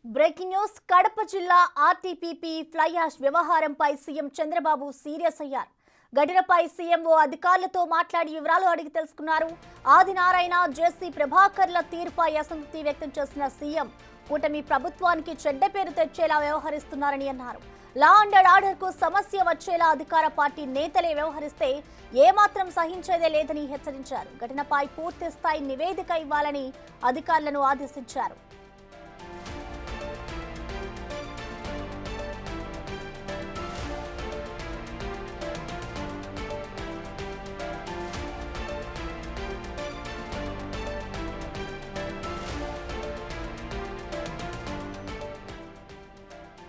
Breaking news Kadapa జిల్లా RTPP fly ash వ్యవహారంపై CM Chandrababu serious అయ్యారు. ఘటనపై సీఎంఓ అధికారులతో మాట్లాడి వివరాలు అడిగి తెలుసుకున్నారు. ఆదినారాయణ, జేసీ ప్రభాకర్ల తీరుపై అసంతృప్తి వ్యక్తం చేసిన సీఎం కూటమి ప్రభుత్వానికి చెడ్డ పేరు తెచ్చేలా వ్యవహరిస్తున్నారని అన్నారు. లా అండ్ ఆర్డర్ కు సమస్య వచ్చేలా అధికార పార్టీ నేతలే వ్యవహరిస్తే ఏమాత్రం సహించేదే లేదని హెచ్చరించారు. ఘటనపై పూర్తి స్థాయి నివేదిక ఇవ్వాలని అధికారులను ఆదేశించారు.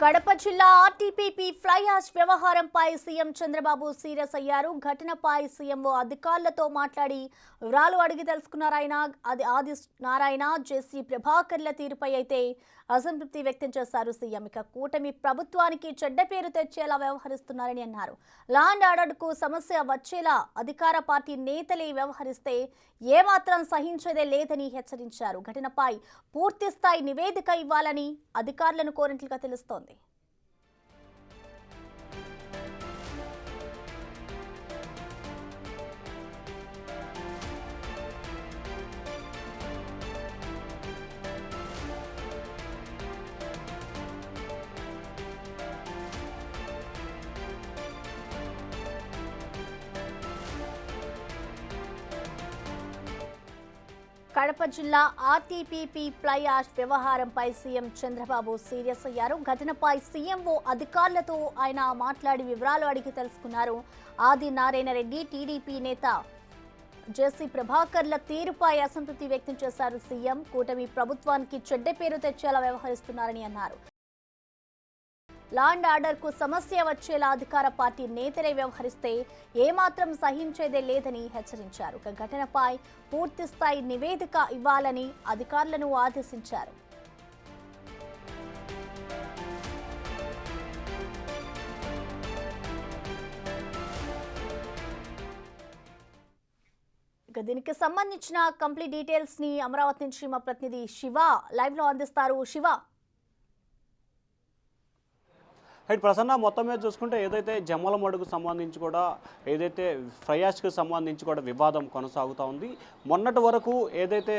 కడప జిల్లా ఆర్టీపీపీ ఫ్లై యాష్ వ్యవహారంపై సీఎం చంద్రబాబు సీరియస్ అయ్యారు. ఘటనపై సీఎంఓ అధికారులతో మాట్లాడి వివరాలు అడిగి తెలుసుకున్నారు. ఆది నారాయణ, జేసీ ప్రభాకర్ల తీరుపై అయితే అసంతృప్తి వ్యక్తం చేశారు సీఎం. ఇక కూటమి ప్రభుత్వానికి చెడ్డ పేరు తెచ్చేలా వ్యవహరిస్తున్నారని అన్నారు. లా అండ్ ఆర్డర్ కు సమస్య వచ్చేలా అధికార పార్టీ నేతలే వ్యవహరిస్తే ఏమాత్రం సహించేదే లేదని హెచ్చరించారు. ఘటనపై పూర్తి స్థాయి నివేదిక ఇవ్వాలని అధికారులను కోరినట్లుగా తెలుస్తోంది. కడప జిల్లా ఆర్టీపీపీ ఫ్లై యాష్ వ్యవహారంపై సీఎం చంద్రబాబు సీరియస్ అయ్యారు. ఘటనపై సీఎంఓ అధికారులతో ఆయన మాట్లాడి వివరాలు అడిగి తెలుసుకున్నారు. ఆది నారాయణ రెడ్డి, టీడీపీ నేత జేసీ ప్రభాకర్ల తీరుపై అసంతృప్తి వ్యక్తం చేశారు సీఎం. కూటమి ప్రభుత్వానికి చెడ్డ పేరు తెచ్చేలా వ్యవహరిస్తున్నారని అన్నారు. లా అండ్ ఆర్డర్ కు సమస్య వచ్చేలా అధికార పార్టీ నేతలే వ్యవహరిస్తే ఏమాత్రం సహించేదే లేదని హెచ్చరించారు. ఘటనపై పూర్తి స్థాయి నివేదిక ఇవ్వాలని అధికారులను ఆదేశించారు. దీనికి సంబంధించిన కంప్లీట్ డీటెయిల్స్ ని అమరావతి నుంచి మా ప్రతినిధి శివ లైవ్ లో అందిస్తారు. శివ, ప్రసన్న, మొత్తం మీద చూసుకుంటే ఏదైతే జమ్మలమడుగుకు సంబంధించి కూడా ఏదైతే ఫ్లై యాష్కి సంబంధించి కూడా వివాదం కొనసాగుతూ ఉంది. మొన్నటి వరకు ఏదైతే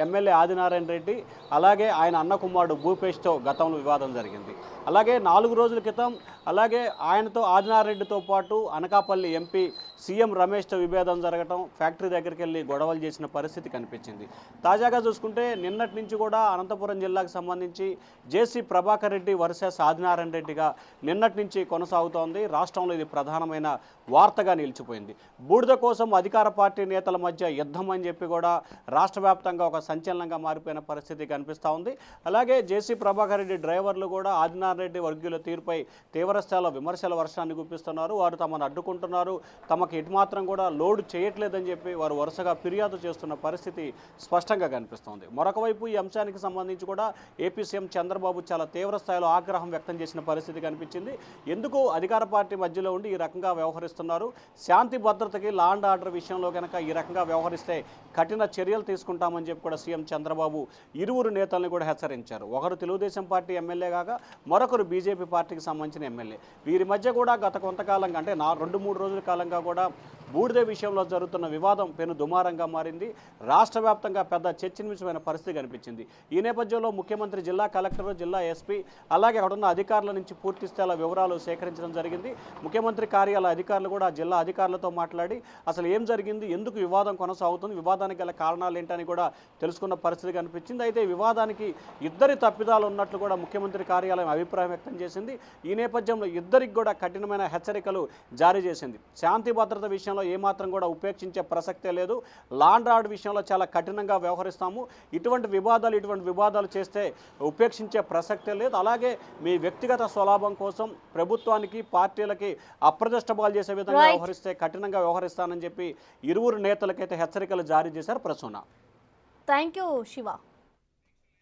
ఎమ్మెల్యే ఆదినారాయణ రెడ్డి అలాగే ఆయన అన్న కుమారుడు భూపేష్తో గతంలో వివాదం జరిగింది. అలాగే 4 రోజుల క్రితం అలాగే ఆయనతో ఆదినారాయణ రెడ్డితో పాటు అనకాపల్లి ఎంపీ సీఎం రమేష్తో విభేదం జరగటం, ఫ్యాక్టరీ దగ్గరికి వెళ్ళి గొడవలు చేసిన పరిస్థితి కనిపించింది. తాజాగా చూసుకుంటే నిన్నటి నుంచి కూడా అనంతపురం జిల్లాకు సంబంధించి జేసీ ప్రభాకర్ రెడ్డి వర్సెస్ ఆదినారాయణ రెడ్డిగా నిన్నటి నుంచి కొనసాగుతోంది. రాష్ట్రంలో ఇది ప్రధానమైన వార్తగా నిలిచిపోయింది. బూడిద కోసం అధికార పార్టీ నేతల మధ్య యుద్ధం అని చెప్పి కూడా రాష్ట్ర వ్యాప్తంగా ఒక సంచలనంగా మారిపోయిన పరిస్థితి కనిపిస్తూ ఉంది. అలాగే జేసీ ప్రభాకర్ రెడ్డి డ్రైవర్లు కూడా ఆదినారాయణ రెడ్డి వర్గీయుల తీరుపై తీవ్రస్థాయిలో విమర్శల వర్షాన్ని గుప్పిస్తున్నారు. వారు తమను అడ్డుకుంటున్నారు, తమకు ఎటుమాత్రం కూడా లోడ్ చేయట్లేదని చెప్పి వారు వరుసగా ఫిర్యాదు చేస్తున్న పరిస్థితి స్పష్టంగా కనిపిస్తోంది. మరొక వైపు ఈ అంశానికి సంబంధించి కూడా ఏపీ సీఎం చంద్రబాబు చాలా తీవ్ర స్థాయిలో ఆగ్రహం వ్యక్తం చేసిన పరిస్థితి కనిపించింది. ఎందుకు అధికార పార్టీ మధ్యలో ఉండి ఈ రకంగా వ్యవహరిస్తున్నారు, శాంతి భద్రతకి లా అండ్ ఆర్డర్ విషయంలో కనుక ఈ రకంగా వ్యవహరిస్తే కఠిన చర్యలు తీసుకుంటామని చెప్పి కూడా సీఎం చంద్రబాబు ఇరువురు నేతల్ని కూడా హెచ్చరించారు. ఒకరు తెలుగుదేశం పార్టీ ఎమ్మెల్యే కాగా మరొకరు బీజేపీ పార్టీకి సంబంధించిన ఎమ్మెల్యే. వీరి మధ్య కూడా గత కొంతకాలంగా అంటే 2-3 రోజుల కాలంగా కూడా బూడిద విషయంలో జరుగుతున్న వివాదం పెను దుమారంగా మారింది. రాష్ట్ర వ్యాప్తంగా పెద్ద చర్చనీయాంశమైన పరిస్థితి కనిపించింది. ఈ నేపథ్యంలో ముఖ్యమంత్రి జిల్లా కలెక్టర్, జిల్లా ఎస్పీ అలాగే అక్కడ ఉన్న అధికారుల నుంచి పూర్తి స్థాయిలో వివరాలు సేకరించడం జరిగింది. ముఖ్యమంత్రి కార్యాలయ అధికారులు కూడా జిల్లా అధికారులతో మాట్లాడి అసలు ఏం జరిగింది, ఎందుకు వివాదం కొనసాగుతుంది, వివాదానికి గల కారణాలు ఏంటని కూడా తెలుసుకున్న పరిస్థితి కనిపించింది. అయితే వివాదానికి ఇద్దరి తప్పిదాలు ఉన్నట్లు కూడా ముఖ్యమంత్రి కార్యాలయం అభిప్రాయం వ్యక్తం చేసింది. ఈ నేపథ్యంలో ఇద్దరికి కూడా కఠినమైన హెచ్చరికలు జారీ చేసింది. శాంతి భద్రత విషయంలో ఏమాత్రం కూడా ఉపేక్షించే ప్రసక్తే లేదు, లా అండ్ ఆర్డర్ విషయంలో చాలా కఠినంగా వ్యవహరిస్తాము, ఇటువంటి వివాదాలు చేస్తే ఉపేక్షించే ప్రసక్తే లేదు, అలాగే మీ వ్యక్తిగత స్వలాభం కోసం ప్రభుత్వానికి పార్టీలకి అప్రదిష్టపాలు చేసే విధంగా వ్యవహరిస్తే కఠినంగా వ్యవహరిస్తానని చెప్పి ఇరువురు నేతలకైతే హెచ్చరికలు జారీ చేశారు. Prasuna, thank you Shiva.